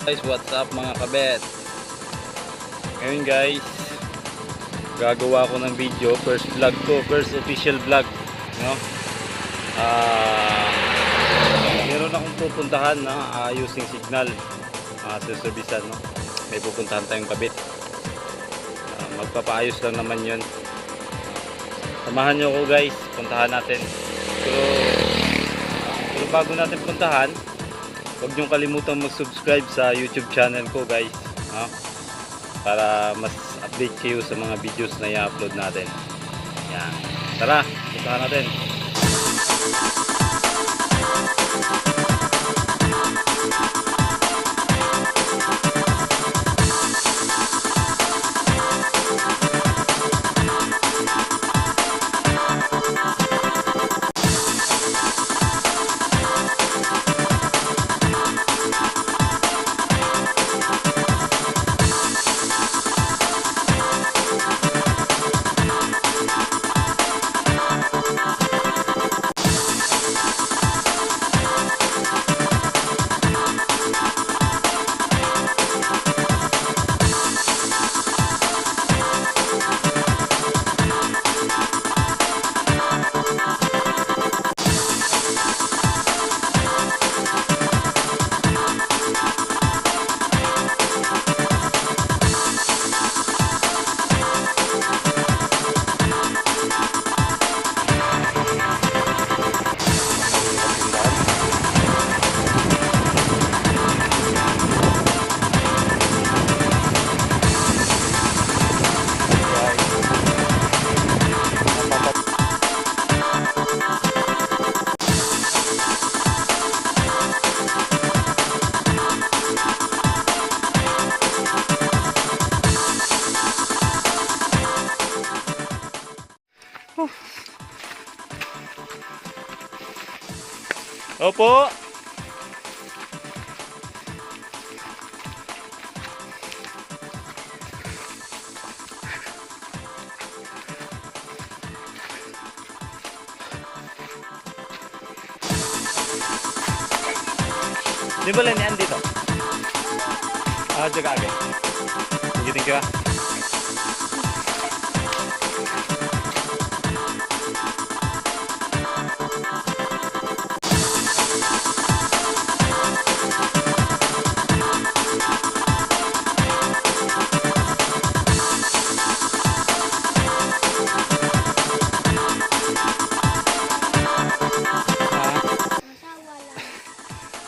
Guys, what's up mga kabet? Ngayon guys, gagawa ko ng video, first vlog ko, first official vlog, no? Meron akong pupuntahan na ayusing signal, suservisan, no? May pupuntahan tayong kabit. Magpapaayos lang naman 'yon. Samahan nyo ko guys, puntahan natin. Pero bago natin puntahan, huwag nyo kalimutang mag-subscribe sa YouTube channel ko guys, no? Para mas update kayo sa mga videos na i-upload natin. Yan. Tara, puntahan natin. Opo. Di ba lang yan dito? Jaga agad. Thank you.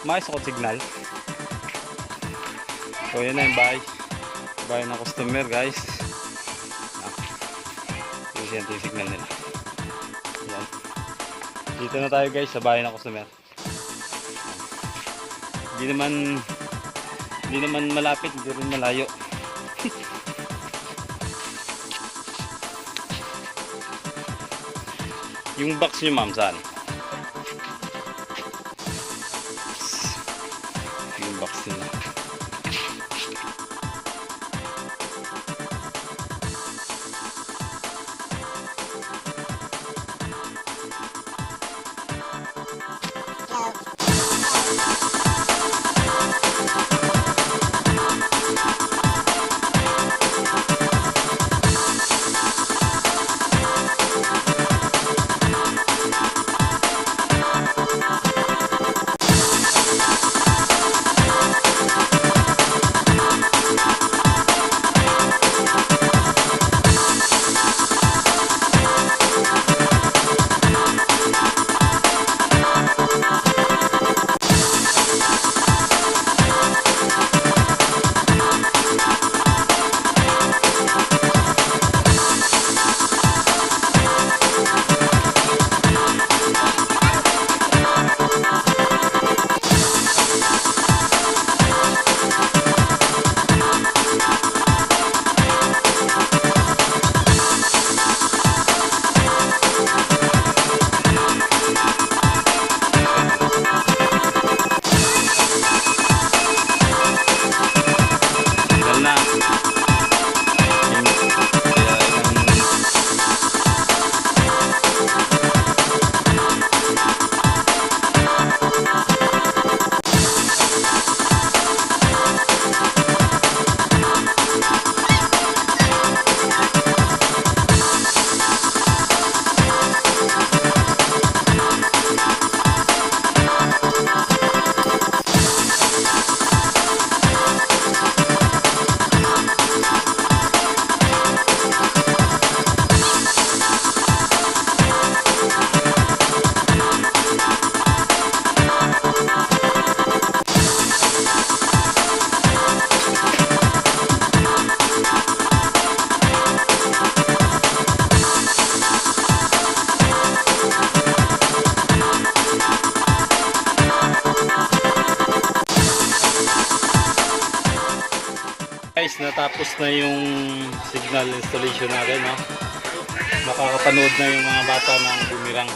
Maayos ako signal. So yun na yung bahay ng customer guys. Yan yung signal nila. Yan. Dito na tayo guys sa bahay ng customer. Hindi naman malapit, hindi rin malayo. Yung box nyo ma'am saan? Box nila. natapos na yung signal installation natin, no? Makakapanood na yung mga bata ng bumirang.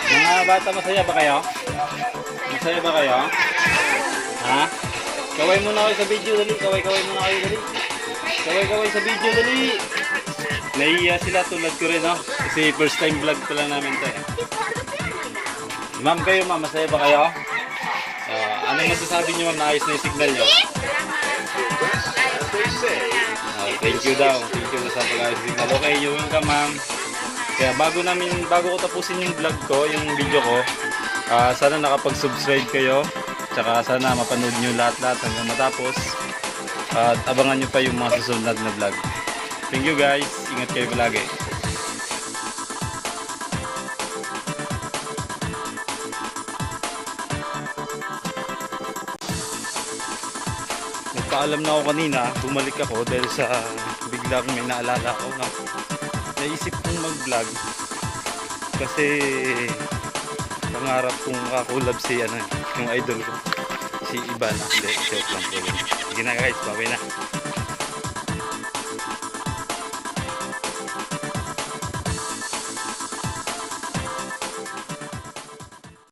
Mga bata, masaya ba kayo? Masaya ba kayo? Ha? Kaway muna kayo sa video, dali. Kaway muna kayo, dali. Kaway sa video, dali. Nahiya sila tulad ko rin, no? Kasi first time vlog pa lang namin to, eh. Ma'am kayo, ma'am, masaya ba kayo? Anong masasabi nyo, ma'am, na ayos na yung signal nyo? Thank you daw. Thank you sa pag-ayos signal. Okay, you're welcome, ma'am. Kaya bago ko tapusin yung vlog ko, yung video ko, sana nakapag-subscribe kayo. Tsaka sana mapanood nyo lahat-lahat hanggang matapos. At abangan nyo pa yung mga susunod na vlog. Thank you guys. Ingat kayo palagi. Nagpaalam na ako kanina. Bumalik ako dahil sa biglang may naalala ako. No? Naisip kong mag-vlog. Kasi pangarap kong kakulab si yung idol ko. Si Ivan. Hindi, joke lang po. Sige na guys. Bye na.